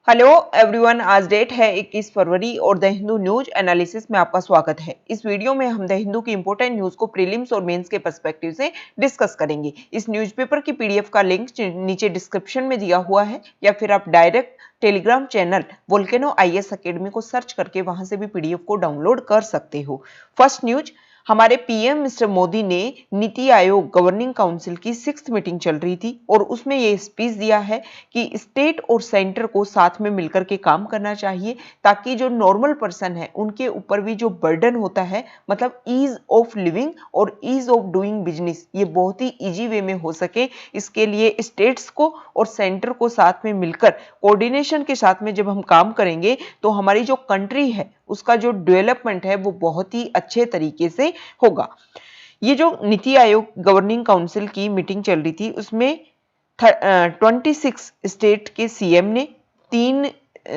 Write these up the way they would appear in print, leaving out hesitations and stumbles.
Hello everyone, आज date है 21 फरवरी और द हिंदू न्यूज एनालिसिस में आपका स्वागत है। इस वीडियो में हम द हिंदू की इंपॉर्टेंट न्यूज को प्रीलिम्स और मेंस के पर्सपेक्टिव से डिस्कस करेंगे। इस न्यूज़पेपर की पीडीएफ का लिंक नीचे डिस्क्रिप्शन में दिया हुआ है या फिर आप direct Telegram channel volcano IAS academy को सर्च करके वहां से भी पीडीएफ को डाउनलोड कर सकते हो। फर्स्ट न्यूज, हमारे पीएम मिस्टर मोदी ने नीति आयोग गवर्निंग काउंसिल की 6th मीटिंग चल रही थी और उसमें ये स्पीच दिया है कि स्टेट और सेंटर को साथ में मिलकर के काम करना चाहिए ताकि जो नॉर्मल पर्सन है उनके ऊपर भी जो बर्डन होता है, मतलब ईज ऑफ लिविंग और ईज ऑफ डूइंग बिजनेस, ये बहुत ही इजी वे में हो सके। इसके लिए स्टेट्स को और सेंटर को साथ में मिलकर कोऑर्डिनेशन के साथ में जब हम काम करेंगे तो हमारी जो कंट्री है उसका जो डेवलपमेंट है वो बहुत ही अच्छे तरीके से होगा। ये जो नीति आयोग गवर्निंग काउंसिल की मीटिंग चल रही थी उसमें 26 स्टेट के सीएम ने, 3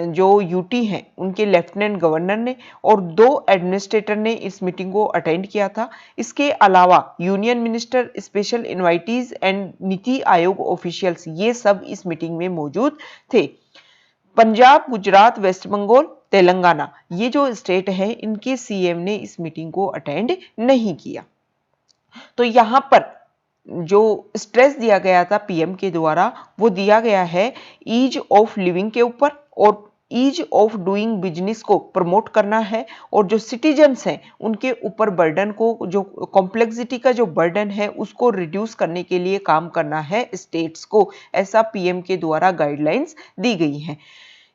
जो यूटी हैं उनके लेफ्टिनेंट गवर्नर ने और 2 एडमिनिस्ट्रेटर ने इस मीटिंग को अटेंड किया था। इसके अलावा union minister, special invitees and NITI Aayog officials, ये सब इस मीटिंग में मौजूद थे। पंजाब, गुजरात, वेस्ट बंगाल, तेलंगाना, ये जो स्टेट है इनके सीएम ने इस मीटिंग को अटेंड नहीं किया। तो यहां पर जो स्ट्रेस दिया गया था पीएम के द्वारा वो दिया गया है ईज ऑफ लिविंग के ऊपर और ईज ऑफ डूइंग बिजनेस को प्रमोट करना है और जो सिटीजन्स हैं उनके ऊपर बर्डन को, जो कॉम्प्लेक्सिटी का जो बर्डन है उसको रिड्यूस करने के लिए काम करना है स्टेट्स को, ऐसा पीएम के द्वारा गाइडलाइंस दी गई हैं।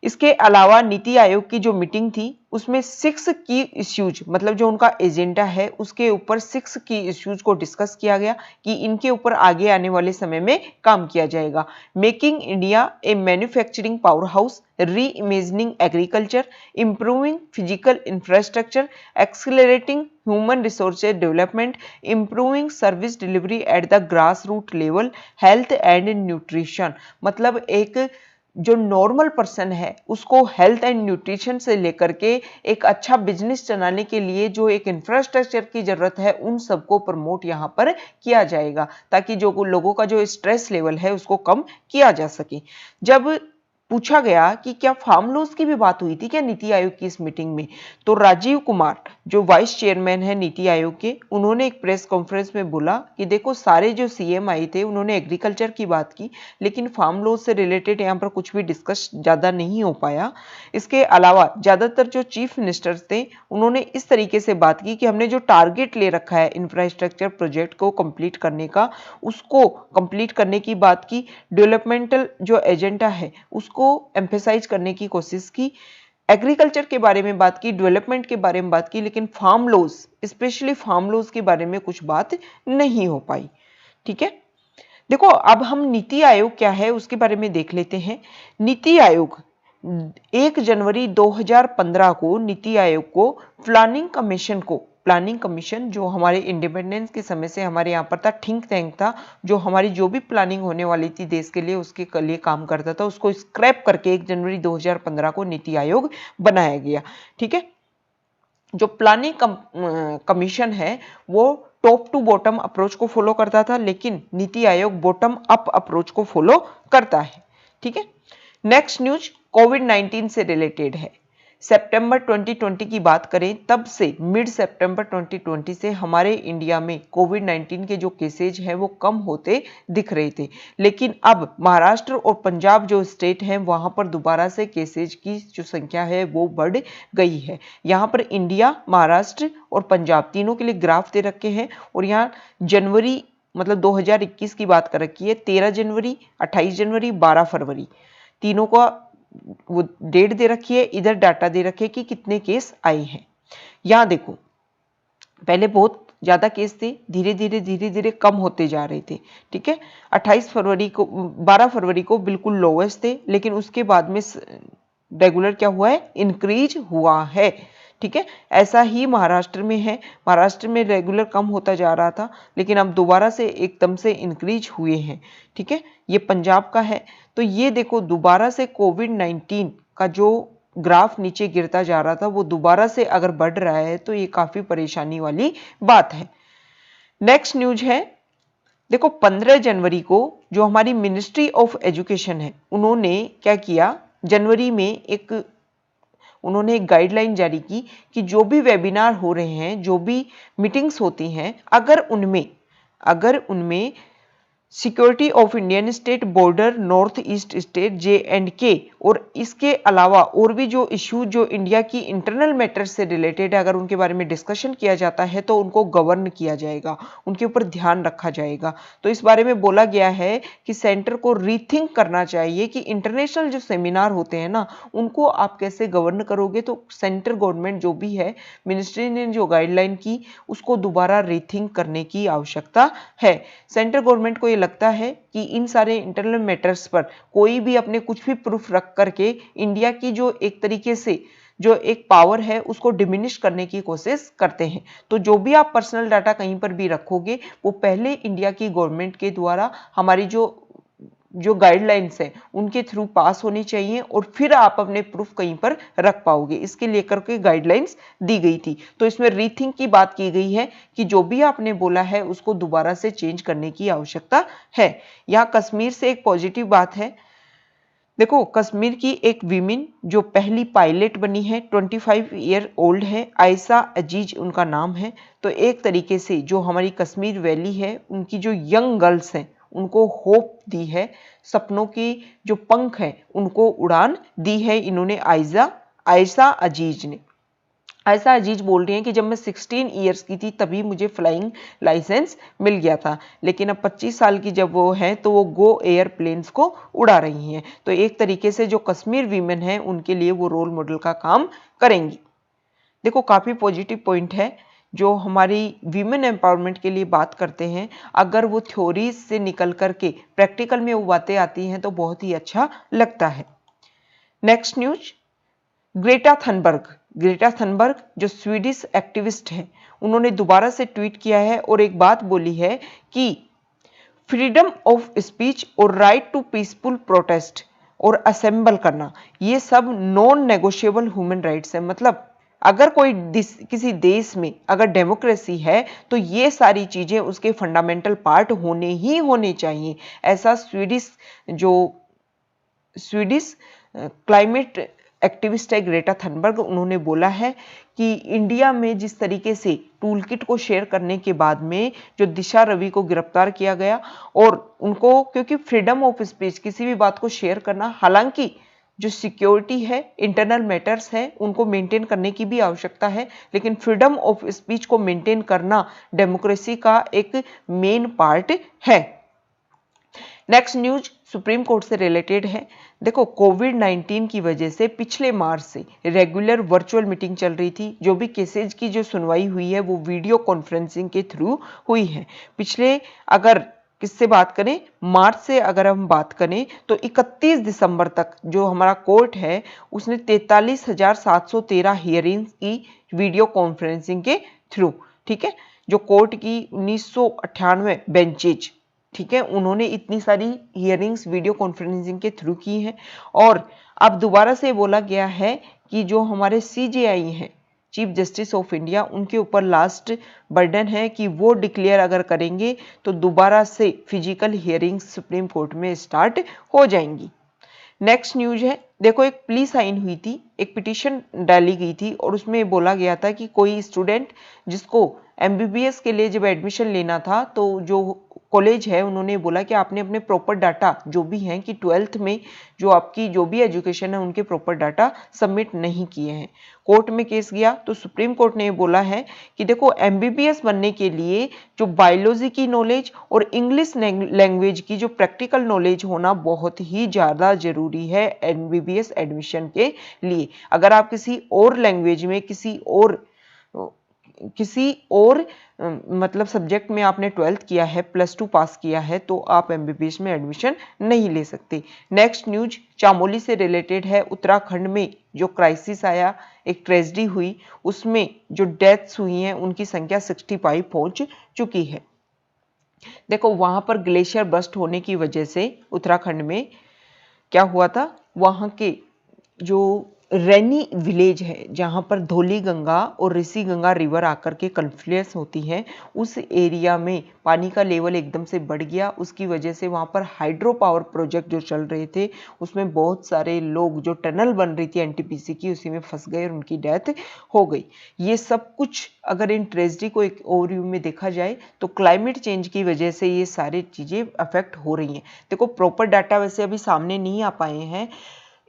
इसके अलावा नीति आयोग की जो मीटिंग थी उसमें 6 की इश्यूज, मतलब जो उनका एजेंडा है उसके ऊपर 6 की इश्यूज को डिस्कस किया गया कि इनके ऊपर आगे आने वाले समय में काम किया जाएगा। Making India a manufacturing power house, reimagining agriculture, improving physical infrastructure, accelerating human resources development, improving service delivery at the grass root level, health and nutrition, मतलब एक जो नॉर्मल पर्सन है उसको हेल्थ एंड न्यूट्रिशन से लेकर के एक अच्छा बिजनेस चलाने के लिए जो एक इंफ्रास्ट्रक्चर की जरूरत है उन सबको प्रमोट यहाँ पर किया जाएगा ताकि जो लोगों का जो स्ट्रेस लेवल है उसको कम किया जा सके। जब पूछा गया कि क्या फार्म लॉस की भी बात हुई थी क्या नीति आयोग की इस मीटिंग में, तो राजीव कुमार जो वाइस चेयरमैन है नीति आयोग के, उन्होंने एक प्रेस कॉन्फ्रेंस में बोला कि देखो सारे जो सीएम आए थे उन्होंने एग्रीकल्चर की बात की लेकिन फार्म लॉस से रिलेटेड यहाँ पर कुछ भी डिस्कस ज्यादा नहीं हो पाया। इसके अलावा ज्यादातर जो चीफ मिनिस्टर्स थे उन्होंने इस तरीके से बात की कि हमने जो टारगेट ले रखा है इंफ्रास्ट्रक्चर प्रोजेक्ट को कंप्लीट करने का, उसको कंप्लीट करने की बात की। डेवलपमेंटल जो एजेंडा है उसको एम्फेसाइज करने की कोशिश की। एग्रीकल्चर के बारे में बात की, डेवलपमेंट के बारे में बात की, लेकिन farm laws, specially farm laws के बारे में कुछ बात नहीं हो पाई। ठीक है, देखो अब हम नीति आयोग क्या है उसके बारे में देख लेते हैं। नीति आयोग 1 जनवरी 2015 को नीति आयोग को प्लानिंग कमीशन जो हमारे इंडिपेंडेंस के समय से हमारे यहाँ पर था, थिंक टैंक था, जो हमारी जो भी प्लानिंग होने वाली थी देश के लिए उसके लिए काम करता था, उसको स्क्रैप करके 1 जनवरी 2015 को नीति आयोग बनाया गया। ठीक है, जो प्लानिंग कमीशन है वो टॉप टू बॉटम अप्रोच को फॉलो करता था लेकिन NITI Aayog bottom up approach को फॉलो करता है। ठीक है, नेक्स्ट न्यूज कोविड-19 से रिलेटेड है। सितंबर 2020 की बात करें तब से मिड सितंबर 2020 से हमारे इंडिया में कोविड-19 के जो केसेज हैं वो कम होते दिख रहे थे, लेकिन अब महाराष्ट्र और पंजाब जो स्टेट हैं वहां पर दोबारा से केसेज की जो संख्या है वो बढ़ गई है। यहाँ पर इंडिया, महाराष्ट्र और पंजाब तीनों के लिए ग्राफ दे रखे हैं और यहाँ जनवरी मतलब 2021 की बात कर रखी है, 13 जनवरी, 28 जनवरी, 12 फरवरी, तीनों का वो डेट दे रखी है, इधर डाटा दे रखे कि कितने केस आए हैं। यहां देखो पहले बहुत ज्यादा केस थे, धीरे धीरे कम होते जा रहे थे। ठीक है, 28 फरवरी को, 12 फरवरी को बिल्कुल लोवेस्ट थे लेकिन उसके बाद में रेगुलर क्या हुआ है, इंक्रीज हुआ है। ठीक है, ऐसा ही महाराष्ट्र में है, महाराष्ट्र में रेगुलर कम होता जा रहा था लेकिन अब दोबारा से एकदम से इंक्रीज हुए हैं। ठीक है, ये पंजाब का है। तो ये देखो दोबारा से कोविड-19 का जो ग्राफ नीचे गिरता जा रहा था वो दोबारा से अगर बढ़ रहा है तो ये काफी परेशानी वाली बात है। नेक्स्ट न्यूज है, देखो 15 जनवरी को जो हमारी मिनिस्ट्री ऑफ एजुकेशन है उन्होंने क्या किया, जनवरी में उन्होंने एक गाइडलाइन जारी की कि जो भी वेबिनार हो रहे हैं, जो भी मीटिंग्स होती हैं, अगर उनमें security of Indian state, border, north east state, J&K और इसके अलावा और भी जो इश्यू जो इंडिया की इंटरनल मैटर्स से रिलेटेड है, अगर उनके बारे में डिस्कशन किया जाता है तो उनको गवर्न किया जाएगा, उनके ऊपर ध्यान रखा जाएगा। तो इस बारे में बोला गया है कि सेंटर को रीथिंक करना चाहिए कि इंटरनेशनल जो सेमिनार होते हैं ना, उनको आप कैसे गवर्न करोगे। तो सेंटर गवर्नमेंट जो भी है, मिनिस्ट्री ने जो गाइडलाइन की उसको दोबारा रीथिंक करने की आवश्यकता है। सेंट्रल गवर्नमेंट को ये लगता है कि इन सारे इंटरनल मैटर्स पर कोई भी अपने कुछ भी प्रूफ रख करके इंडिया की जो एक तरीके से जो एक पावर है उसको डिमिनिश करने की कोशिश करते हैं। तो जो भी आप पर्सनल डाटा कहीं पर भी रखोगे वो पहले इंडिया की गवर्नमेंट के द्वारा हमारी जो गाइडलाइंस है उनके थ्रू पास होनी चाहिए और फिर आप अपने प्रूफ कहीं पर रख पाओगे। इसके लेकर के गाइडलाइंस दी गई थी। तो इसमें रीथिंक की बात की गई है कि जो भी आपने बोला है उसको दोबारा से चेंज करने की आवश्यकता है। यहाँ कश्मीर से एक पॉजिटिव बात है। देखो, कश्मीर की एक वीमेन जो पहली पायलट बनी है, 25 ईयर ओल्ड है, आयशा अजीज उनका नाम है। तो एक तरीके से जो हमारी कश्मीर वैली है, उनकी जो यंग गर्ल्स हैं उनको होप दी है, सपनों की जो पंख हैं उनको उड़ान दी है इन्होंने आयशा अजीज ने। आयशा अजीज बोल रही हैं कि जब मैं 16 ईयर्स की थी तभी मुझे फ्लाइंग लाइसेंस मिल गया था, लेकिन अब 25 साल की जब वो हैं तो वो गो एयर प्लेन्स को उड़ा रही हैं। तो एक तरीके से जो कश्मीर वीमेन हैं उनके लिए वो रोल मॉडल का काम करेंगी। देखो, काफ़ी पॉजिटिव पॉइंट है जो हमारी वीमेन एम्पावरमेंट के लिए बात करते हैं। अगर वो थ्योरी से निकल करके प्रैक्टिकल में वो बातें आती हैं तो बहुत ही अच्छा लगता है। नेक्स्ट न्यूज, ग्रेटा थनबर्ग जो स्वीडिश एक्टिविस्ट है, उन्होंने दोबारा से ट्वीट किया है और एक बात बोली है कि फ्रीडम ऑफ स्पीच और राइट टू पीसफुल प्रोटेस्ट और असेंबल करना, ये सब नॉन नेगोशिएबल ह्यूमन राइट्स है। मतलब अगर किसी देश में अगर डेमोक्रेसी है तो ये सारी चीजें उसके फंडामेंटल पार्ट होने ही होने चाहिए। ऐसा स्वीडिश क्लाइमेट एक्टिविस्ट है ग्रेटा थनबर्ग, उन्होंने बोला है कि इंडिया में जिस तरीके से टूल किट को शेयर करने के बाद में जो दिशा रवि को गिरफ्तार किया गया और उनको, क्योंकि फ्रीडम ऑफ स्पीच किसी भी बात को शेयर करना, हालांकि जो सिक्योरिटी है, इंटरनल मैटर्स है, उनको मेंटेन करने की भी आवश्यकता है, लेकिन फ्रीडम ऑफ स्पीच को मेंटेन करना डेमोक्रेसी का एक मेन पार्ट है। नेक्स्ट न्यूज सुप्रीम कोर्ट से रिलेटेड है। देखो, कोविड-19 की वजह से पिछले मार्च से रेगुलर वर्चुअल मीटिंग चल रही थी। जो भी केसेज की जो सुनवाई हुई है वो वीडियो कॉन्फ्रेंसिंग के थ्रू हुई है। पिछले अगर किससे बात करें, मार्च से अगर हम बात करें तो 31 दिसंबर तक जो हमारा कोर्ट है उसने 43,713 हियरिंग्स की वीडियो कॉन्फ्रेंसिंग के थ्रू। ठीक है, जो कोर्ट की 1998 बेंचेज, ठीक है, उन्होंने इतनी सारी हियरिंग्स वीडियो कॉन्फ्रेंसिंग के थ्रू की हैं। और अब दोबारा से बोला गया है कि जो हमारे CJI हैं, चीफ जस्टिस ऑफ इंडिया, उनके ऊपर लास्ट बर्डन है कि वो डिक्लेयर अगर करेंगे तो दोबारा से फिजिकल हियरिंग्स सुप्रीम कोर्ट में स्टार्ट हो जाएंगी। नेक्स्ट न्यूज है, देखो, एक प्ली साइन हुई थी, एक पिटीशन डाली गई थी और उसमें बोला गया था कि कोई स्टूडेंट जिसको MBBS के लिए जब एडमिशन लेना था तो जो कॉलेज है उन्होंने बोला कि आपने अपने प्रॉपर डाटा जो भी हैं कि 12th में जो आपकी जो भी एजुकेशन है उनके प्रॉपर डाटा सबमिट नहीं किए हैं। कोर्ट में केस गया तो सुप्रीम कोर्ट ने बोला है कि देखो, MBBS बनने के लिए जो बायोलॉजी की नॉलेज और इंग्लिश लैंग्वेज की जो प्रैक्टिकल नॉलेज होना बहुत ही ज़्यादा जरूरी है MBBS एडमिशन के लिए। अगर आप किसी और लैंग्वेज में किसी और मतलब सब्जेक्ट में आपने 12th किया है, +2 पास किया है, तो आप MBBS में एडमिशन नहीं ले सकते। नेक्स्ट न्यूज चामोली से रिलेटेड है। उत्तराखंड में जो क्राइसिस आया, एक ट्रेजेडी हुई, उसमें जो डेथ्स हुई हैं उनकी संख्या 65 पहुंच चुकी है। देखो, वहां पर ग्लेशियर बस्ट होने की वजह से उत्तराखंड में क्या हुआ था, वहां के जो रैनी विलेज है जहाँ पर धौली गंगा और ऋषि गंगा रिवर आकर के कन्फ्लुएंस होती है, उस एरिया में पानी का लेवल एकदम से बढ़ गया। उसकी वजह से वहाँ पर हाइड्रो पावर प्रोजेक्ट जो चल रहे थे उसमें बहुत सारे लोग, जो टनल बन रही थी एनटीपीसी की, उसी में फंस गए और उनकी डेथ हो गई। ये सब कुछ अगर इन ट्रेजेडी को एक ओवरव्यू में देखा जाए तो क्लाइमेट चेंज की वजह से ये सारी चीज़ें अफेक्ट हो रही हैं। देखो प्रॉपर डाटा वैसे अभी सामने नहीं आ पाए हैं,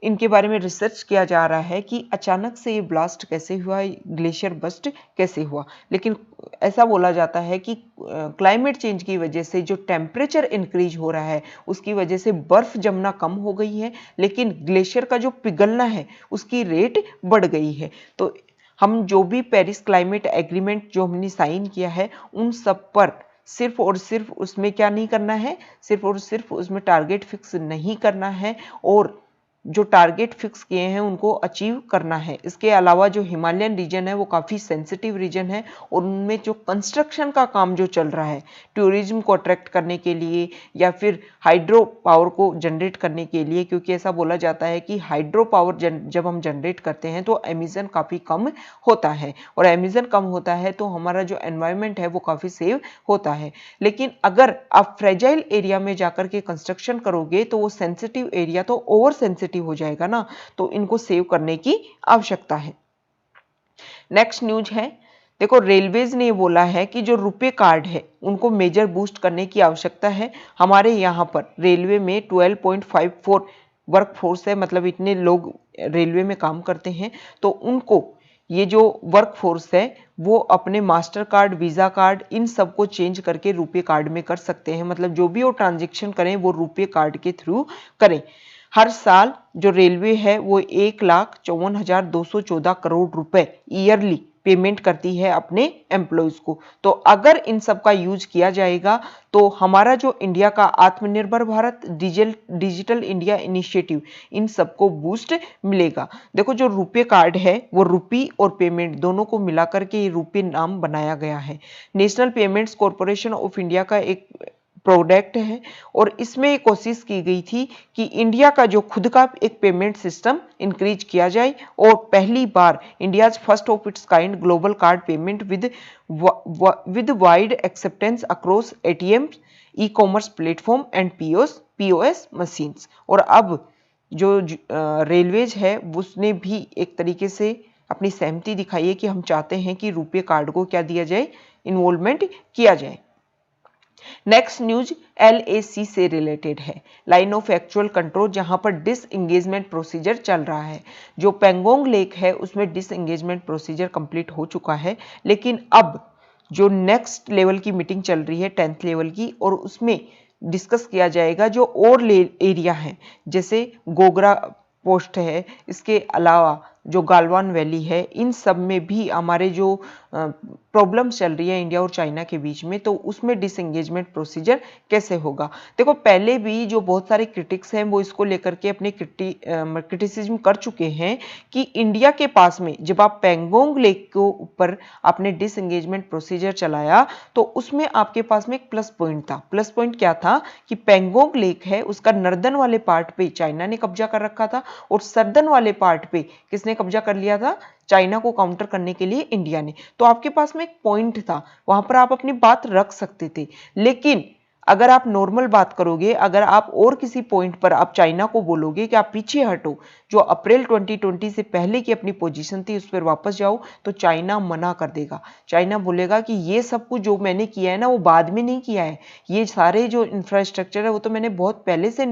इनके बारे में रिसर्च किया जा रहा है कि अचानक से ये ब्लास्ट कैसे हुआ, ग्लेशियर बस्ट कैसे हुआ। लेकिन ऐसा बोला जाता है कि क्लाइमेट चेंज की वजह से जो टेम्परेचर इंक्रीज हो रहा है उसकी वजह से बर्फ जमना कम हो गई है, लेकिन ग्लेशियर का जो पिघलना है उसकी रेट बढ़ गई है। तो हम जो भी पेरिस क्लाइमेट एग्रीमेंट जो हमने साइन किया है उन सब पर सिर्फ और सिर्फ उसमें क्या नहीं करना है, सिर्फ और सिर्फ उसमें टारगेट फिक्स नहीं करना है और जो टारगेट फिक्स किए हैं उनको अचीव करना है। इसके अलावा जो हिमालयन रीजन है वो काफ़ी सेंसिटिव रीजन है और उनमें जो कंस्ट्रक्शन का काम जो चल रहा है टूरिज्म को अट्रैक्ट करने के लिए या फिर हाइड्रो पावर को जनरेट करने के लिए, क्योंकि ऐसा बोला जाता है कि हाइड्रो पावर जब हम जनरेट करते हैं तो एमिशन काफ़ी कम होता है और एमिशन कम होता है तो हमारा जो एनवायरनमेंट है वो काफ़ी सेव होता है। लेकिन अगर आप फ्रेजाइल एरिया में जाकर के कंस्ट्रक्शन करोगे तो वो सेंसिटिव एरिया तो ओवर सेंसिटिव हो जाएगा ना, तो इनको सेव करने की आवश्यकता है। नेक्स्ट न्यूज है, देखो रेलवेज ने बोला है कि जो रुपे कार्ड है उनको मेजर बूस्ट करने की आवश्यकता है। हमारे यहाँ पर रेलवे में 12.54 वर्क फोर्स है, मतलब इतने लोग रेलवे में काम करते हैं, तो उनको ये जो वर्क फोर्स है वो अपने मास्टर कार्ड, वीज़ा कार्ड, इन सब को चेंज करके रुपे कार्ड में कर सकते हैं। मतलब जो भी वो ट्रांजेक्शन करें वो रुपे कार्ड के थ्रू करें। हर साल जो रेलवे है वो 1,54,214 करोड़ रुपए ईयरली पेमेंट करती है अपने एम्प्लॉयज को। तो अगर इन सब का यूज किया जाएगा तो हमारा जो इंडिया का आत्मनिर्भर भारत, डिजिटल इंडिया इनिशिएटिव, इन सबको बूस्ट मिलेगा। देखो जो रुपे कार्ड है वो रुपी और पेमेंट दोनों को मिलाकर के ये रुपे नाम बनाया गया है। National payments corporation of India का एक प्रोडक्ट है और इसमें कोशिश की गई थी कि इंडिया का जो खुद का एक पेमेंट सिस्टम इंक्रीज किया जाए और पहली बार India first of its kind global card payment with wide acceptance across ATM, e commerce platform and POS machines. और अब जो रेलवेज है उसने भी एक तरीके से अपनी सहमति दिखाई है कि हम चाहते हैं कि रुपे कार्ड को क्या दिया जाए, इन्वॉल्वमेंट किया जाए। नेक्स्ट न्यूज LAC से रिलेटेड है, लाइन ऑफ एक्चुअल कंट्रोल, जहां पर डिसएंगेजमेंट प्रोसीजर चल रहा है। जो पेंगोंग लेक है उसमें डिसएंगेजमेंट प्रोसीजर कंप्लीट हो चुका है, लेकिन अब जो नेक्स्ट लेवल की मीटिंग चल रही है 10th लेवल की, और उसमें डिस्कस किया जाएगा जो और एरिया है जैसे गोगरा पोस्ट है, इसके अलावा जो गालवान वैली है, इन सब में भी हमारे जो प्रॉब्लम्स चल रही है इंडिया और चाइना के बीच में, तो उसमें डिसएंगेजमेंट प्रोसीजर कैसे होगा। देखो पहले भी जो बहुत सारे क्रिटिक्स हैं वो इसको लेकर के अपने क्रिटिसिज्म कर चुके हैं कि इंडिया के पास में जब आप पेंगोंग लेक के ऊपर आपने डिसएंगेजमेंट प्रोसीजर चलाया तो उसमें आपके पास में एक प्लस पॉइंट था। प्लस पॉइंट क्या था कि पेंगोंग लेक है उसका नर्दन वाले पार्ट पे चाइना ने कब्जा कर रखा था और सर्दन वाले पार्ट पे किसने कब्जा कर लिया था, चाइना को काउंटर करने के लिए इंडिया ने। तो आपके पास में एक पॉइंट था, वहां पर आप अपनी बात रख सकते थे। लेकिन अगर आप नॉर्मल बात करोगे, अगर आप और किसी पॉइंट पर आप चाइना को बोलोगे कि आप पीछे हटो, जो अप्रैल 2020 से पहले की अपनी पोजीशन थी उस पर वापस जाओ, तो चाइना मना कर देगा। चाइना बोलेगा कि ये सब कुछ जो मैंने किया है ना वो बाद में नहीं किया है, ये सारे जो इंफ्रास्ट्रक्चर है वो तो मैंने बहुत पहले से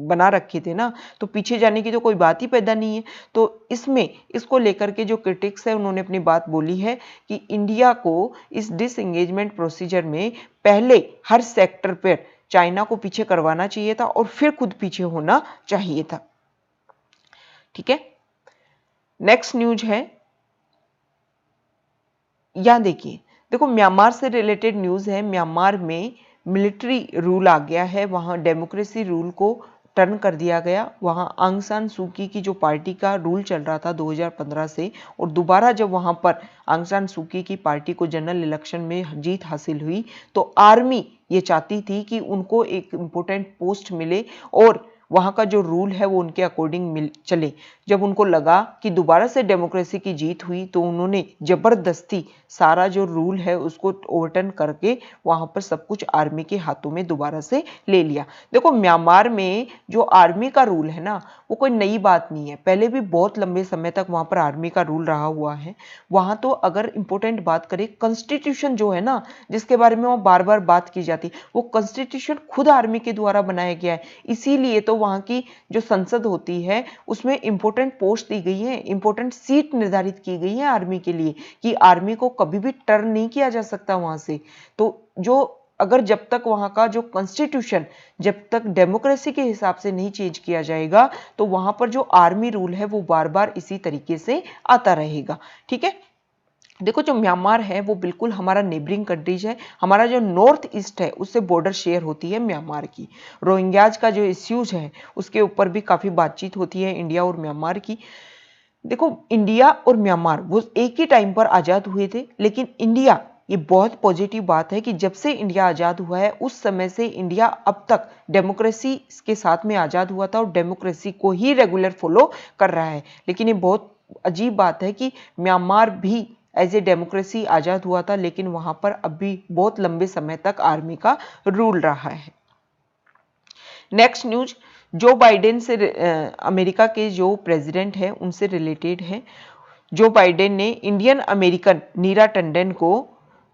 बना रखे थे ना, तो पीछे जाने की तो कोई बात ही पैदा नहीं है। तो इसमें इसको लेकर के जो क्रिटिक्स है उन्होंने अपनी बात बोली है कि इंडिया को इस डिसएंगेजमेंट प्रोसीजर में पहले हर सेक्टर पर चाइना को पीछे करवाना चाहिए था और फिर खुद पीछे होना चाहिए था। ठीक है, नेक्स्ट न्यूज है, यहां देखिए, देखो म्यांमार से रिलेटेड न्यूज है। म्यांमार में मिलिट्री रूल आ गया है, वहां डेमोक्रेसी रूल को टर्न कर दिया गया। वहां आंग सान सू की जो पार्टी का रूल चल रहा था 2015 से, और दोबारा जब वहां पर आंग सान सू की पार्टी को जनरल इलेक्शन में जीत हासिल हुई तो आर्मी ये चाहती थी कि उनको एक इम्पोर्टेंट पोस्ट मिले और वहाँ का जो रूल है वो उनके अकॉर्डिंग चले। जब उनको लगा कि दोबारा से डेमोक्रेसी की जीत हुई तो उन्होंने जबरदस्ती सारा जो रूल है उसको ओवरटर्न करके वहाँ पर सब कुछ आर्मी के हाथों में दोबारा से ले लिया। देखो म्यांमार में जो आर्मी का रूल है ना वो कोई नई बात नहीं है, पहले भी बहुत लंबे समय तक वहाँ पर आर्मी का रूल रहा हुआ है। वहाँ तो अगर इंपॉर्टेंट बात करें, कॉन्स्टिट्यूशन जो है ना जिसके बारे में वहाँ बार बार बात की जाती, वो कॉन्स्टिट्यूशन खुद आर्मी के द्वारा बनाया गया है। इसीलिए तो वहाँ की जो संसद होती है उसमें इंपॉर्टेंट पोस्ट दी गई है, इंपॉर्टेंट सीट निर्धारित की गई है आर्मी के लिए कि आर्मी को कभी भी टर्न नहीं किया जा सकता वहां से। तो जो अगर जब तक वहां का जो कॉन्स्टिट्यूशन जब तक डेमोक्रेसी के हिसाब से नहीं चेंज किया जाएगा तो वहां पर जो आर्मी रूल है वो बार बार इसी तरीके से आता रहेगा। ठीक है, देखो जो म्यांमार है वो बिल्कुल हमारा नेबरिंग कंट्रीज है, हमारा जो नॉर्थ ईस्ट है उससे बॉर्डर शेयर होती है म्यांमार की। रोहिंग्याज का जो इश्यूज है उसके ऊपर भी काफी बातचीत होती है इंडिया और म्यांमार की। देखो इंडिया और म्यांमार वो एक ही टाइम पर आजाद हुए थे, लेकिन इंडिया, ये बहुत पॉजिटिव बात है कि जब से इंडिया आजाद हुआ है उस समय से इंडिया अब तक डेमोक्रेसी के साथ में आजाद हुआ था और डेमोक्रेसी को ही रेगुलर फॉलो कर रहा है। लेकिन ये बहुत अजीब बात है कि म्यांमार भी एज ए डेमोक्रेसी आजाद हुआ था लेकिन वहां पर अभी बहुत लंबे समय तक आर्मी का रूल रहा है। नेक्स्ट न्यूज जो बाइडेन से अमेरिका के जो प्रेसिडेंट है उनसे रिलेटेड है। जो बाइडेन ने इंडियन अमेरिकन नीरा टंडन को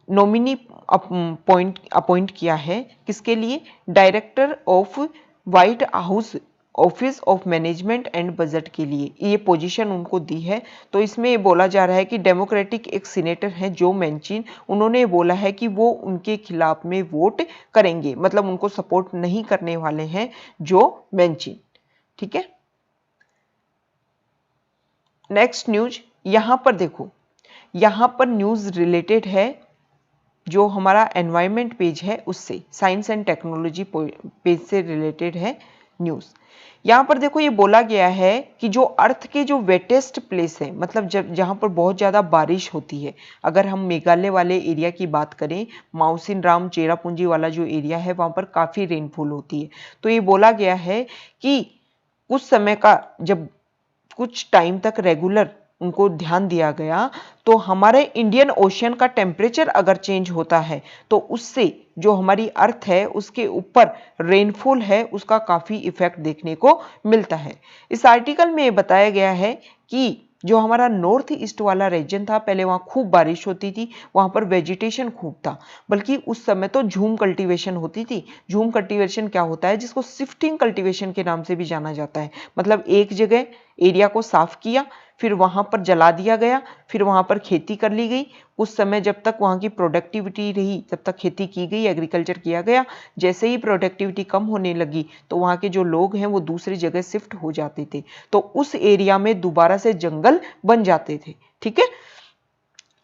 नॉमिनी अपॉइंट किया है। किसके लिए? Director of white house office of management and budget के लिए ये पोजीशन उनको दी है। तो इसमें ये बोला जा रहा है कि डेमोक्रेटिक एक सीनेटर हैं जो मैंचिन, उन्होंने बोला है कि वो उनके खिलाफ में वोट करेंगे, मतलब उनको सपोर्ट नहीं करने वाले हैं जो मैंचिन। ठीक है, नेक्स्ट न्यूज यहां पर देखो, यहां पर न्यूज रिलेटेड है जो हमारा एनवायरमेंट पेज है उससे, साइंस एंड टेक्नोलॉजी पेज से रिलेटेड है न्यूज। यहां पर देखो ये बोला गया है कि जो अर्थ के जो वेटेस्ट प्लेस है, मतलब जब जहां पर बहुत ज्यादा बारिश होती है, अगर हम मेघालय वाले एरिया की बात करें, माउसिन राम चेरापूंजी वाला जो एरिया है वहां पर काफी रेनफॉल होती है। तो ये बोला गया है कि कुछ समय का जब कुछ टाइम तक रेगुलर उनको ध्यान दिया गया तो हमारे इंडियन ओशियन का टेम्परेचर अगर चेंज होता है तो उससे जो हमारी अर्थ है उसके ऊपर रेनफॉल है उसका काफी इफेक्ट देखने को मिलता है। इस आर्टिकल में बताया गया है कि जो हमारा नॉर्थ ईस्ट वाला रीजन था पहले वहां खूब बारिश होती थी, वहां पर वेजिटेशन खूब था, बल्कि उस समय तो झूम कल्टीवेशन होती थी। झूम कल्टीवेशन क्या होता है, जिसको शिफ्टिंग कल्टीवेशन के नाम से भी जाना जाता है, मतलब एक जगह एरिया को साफ किया, फिर वहां पर जला दिया गया, फिर वहां पर खेती कर ली गई। उस समय जब तक वहां की प्रोडक्टिविटी रही तब तक खेती की गई, एग्रीकल्चर किया गया। जैसे ही प्रोडक्टिविटी कम होने लगी तो वहां के जो लोग हैं वो दूसरी जगह शिफ्ट हो जाते थे, तो उस एरिया में दोबारा से जंगल बन जाते थे। ठीक है,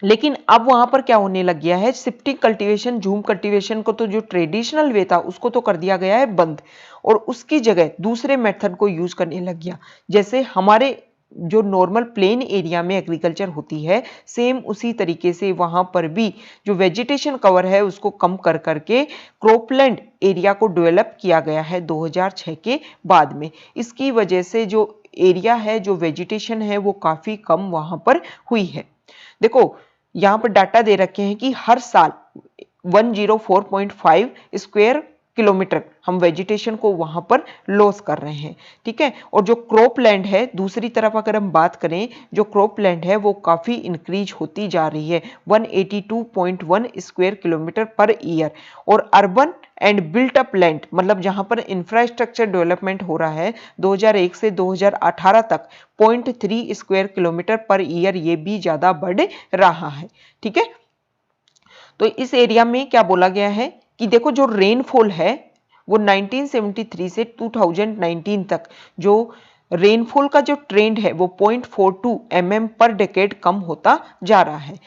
लेकिन अब वहां पर क्या होने लग गया है, शिफ्टिंग कल्टीवेशन, झूम कल्टीवेशन को तो जो ट्रेडिशनल वे था उसको तो कर दिया गया है बंद, और उसकी जगह दूसरे मेथड को यूज करने लग गया। जैसे हमारे जो नॉर्मल प्लेन एरिया में एग्रीकल्चर होती है, सेम उसी तरीके से वहां पर भी जो वेजिटेशन कवर है उसको कम कर करके क्रॉपलैंड एरिया को डेवलप किया गया है 2006 के बाद में। इसकी वजह से जो एरिया है, जो वेजिटेशन है वो काफी कम वहां पर हुई है। देखो यहां पर डाटा दे रखे हैं कि हर साल 104.5 स्क्वायर किलोमीटर हम वेजिटेशन को वहां पर लॉस कर रहे हैं। ठीक है, और जो क्रॉप लैंड है दूसरी तरफ अगर हम बात करें, जो क्रॉप लैंड है वो काफी इंक्रीज होती जा रही है, 182.1 स्क्वायर किलोमीटर पर ईयर। और urban and built up land, मतलब जहां पर इंफ्रास्ट्रक्चर डेवलपमेंट हो रहा है, 2001 से 2018 तक 0.3 स्क्वायर किलोमीटर पर ईयर, ये भी ज्यादा बढ़ रहा है। ठीक है, तो इस एरिया में क्या बोला गया है कि देखो जो रेनफॉल है वो 1973 से 2019 तक जो रेनफॉल का जो ट्रेंड है वो 0.42 mm पर डेकेड कम होता जा रहा है।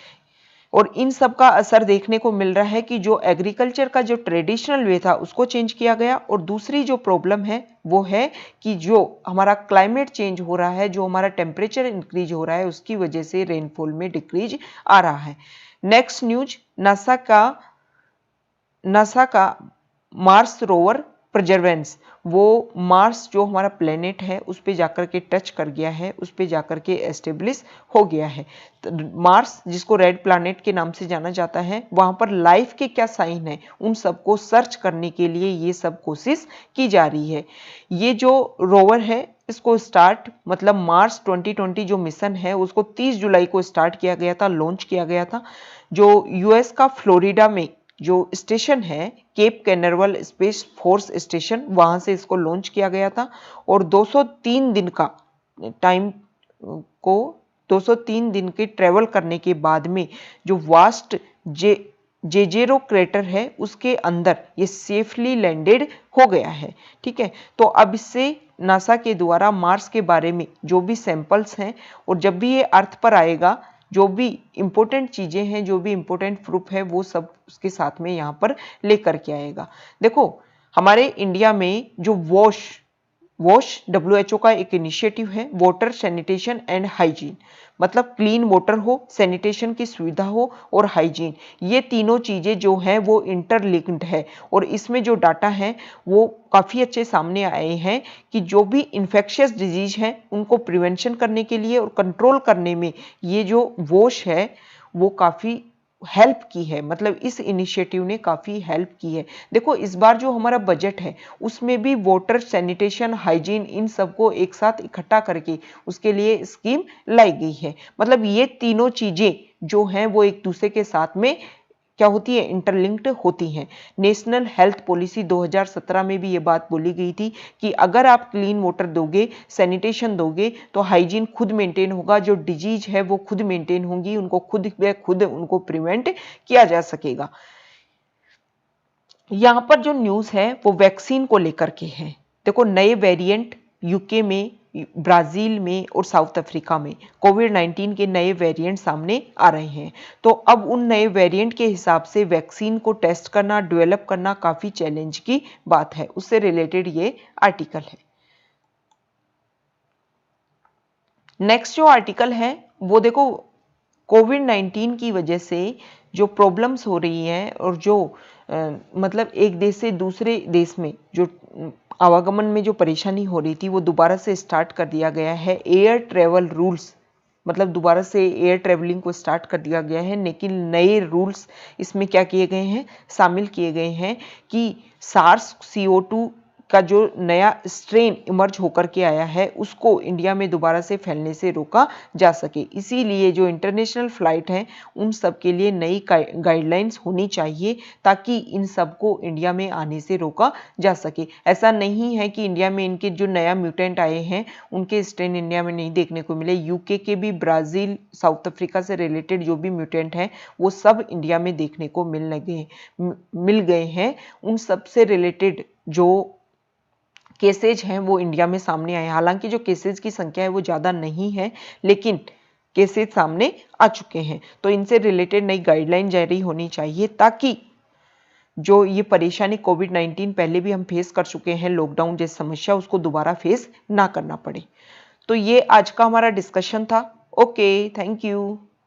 और इन सब का असर देखने को मिल रहा है कि जो एग्रीकल्चर का जो ट्रेडिशनल वे था उसको चेंज किया गया, और दूसरी जो प्रॉब्लम है वो है कि जो हमारा क्लाइमेट चेंज हो रहा है, जो हमारा टेम्परेचर इंक्रीज हो रहा है, उसकी वजह से रेनफॉल में डिक्रीज आ रहा है। नेक्स्ट न्यूज, नासा का मार्स रोवर परसेवरेंस, वो मार्स जो हमारा प्लेनेट है उस पे जाकर के टच कर गया है, उस पे जाकर के एस्टेब्लिश हो गया है। तो मार्स जिसको रेड प्लैनेट के नाम से जाना जाता है, वहां पर लाइफ के क्या साइन है उन सबको सर्च करने के लिए ये सब कोशिश की जा रही है। ये जो रोवर है इसको स्टार्ट मतलब मार्स 2020 जो मिशन है उसको 30 जुलाई को स्टार्ट किया गया था, लॉन्च किया गया था। जो यूएस का फ्लोरिडा में जो स्टेशन है केप कैनरवल स्पेस फोर्स स्टेशन, वहां से इसको लॉन्च किया गया था। और 203 दिन का टाइम को 203 दिन के ट्रेवल करने के बाद में जो वास्ट जेजेरो क्रेटर है उसके अंदर ये सेफली लैंडेड हो गया है। ठीक है, तो अब इससे नासा के द्वारा मार्स के बारे में जो भी सैंपल्स हैं और जब भी ये अर्थ पर आएगा जो भी इंपॉर्टेंट चीजें हैं, जो भी इंपॉर्टेंट प्रूफ है वो सब उसके साथ में यहाँ पर लेकर के आएगा। देखो हमारे इंडिया में जो वॉश WHO का एक इनिशिएटिव है, वाटर सैनिटेशन एंड हाइजीन, मतलब क्लीन वाटर हो, सैनिटेशन की सुविधा हो और हाइजीन, ये तीनों चीजें जो हैं वो इंटरलिंक्ड है। और इसमें जो डाटा है वो काफी अच्छे सामने आए हैं कि जो भी इन्फेक्शियस डिजीज है उनको प्रिवेंशन करने के लिए और कंट्रोल करने में ये जो वॉश है वो काफी हेल्प की है, मतलब इस इनिशिएटिव ने काफी हेल्प की है। देखो इस बार जो हमारा बजट है उसमें भी वाटर सैनिटेशन हाइजीन इन सबको एक साथ इकट्ठा करके उसके लिए स्कीम लाई गई है। मतलब ये तीनों चीजें जो हैं वो एक दूसरे के साथ में क्या होती है, इंटरलिंक्ड होती हैं। नेशनल हेल्थ पॉलिसी 2017 में भी ये बात बोली गई थी कि अगर आप क्लीन वाटर दोगे, सैनिटेशन दोगे तो हाइजीन खुद मेंटेन होगा, जो डिजीज है वो खुद मेंटेन होंगी, उनको खुद उनको प्रिवेंट किया जा सकेगा। यहां पर जो न्यूज है वो वैक्सीन को लेकर के है। देखो नए वेरिएंट यूके में, ब्राजील में और साउथ अफ्रीका में कोविड-19 के नए वेरिएंट सामने आ रहे हैं। तो अब उन नए वेरिएंट के हिसाब से वैक्सीन को टेस्ट करना, डेवलप करना काफी चैलेंज की बात है। उससे रिलेटेड ये आर्टिकल है। नेक्स्ट जो आर्टिकल है वो देखो कोविड-19 की वजह से जो प्रॉब्लम्स हो रही हैं और जो मतलब एक देश से दूसरे देश में जो आवागमन में जो परेशानी हो रही थी वो दोबारा से स्टार्ट कर दिया गया है। एयर ट्रेवल रूल्स, मतलब दोबारा से एयर ट्रेवलिंग को स्टार्ट कर दिया गया है, लेकिन नए रूल्स इसमें क्या किए गए हैं, शामिल किए गए हैं कि सार्स CO2 का जो नया स्ट्रेन इमर्ज होकर के आया है उसको इंडिया में दोबारा से फैलने से रोका जा सके। इसीलिए जो इंटरनेशनल फ्लाइट हैं उन सब के लिए नई गाइडलाइंस होनी चाहिए ताकि इन सबको इंडिया में आने से रोका जा सके। ऐसा नहीं है कि इंडिया में इनके जो नया म्यूटेंट आए हैं उनके स्ट्रेन इंडिया में नहीं देखने को मिले। यूके के भी, ब्राजील, साउथ अफ्रीका से रिलेटेड जो भी म्यूटेंट हैं वो सब इंडिया में देखने को मिल गए हैं। उन सब से रिलेटेड जो केसेज हैं वो इंडिया में सामने आए। हालांकि जो केसेज की संख्या है वो ज़्यादा नहीं है, लेकिन केसेज सामने आ चुके हैं। तो इनसे रिलेटेड नई गाइडलाइन जारी होनी चाहिए ताकि जो ये परेशानी कोविड-19 पहले भी हम फेस कर चुके हैं, लॉकडाउन जैसी समस्या, उसको दोबारा फेस ना करना पड़े। तो ये आज का हमारा डिस्कशन था। Okay, thank you.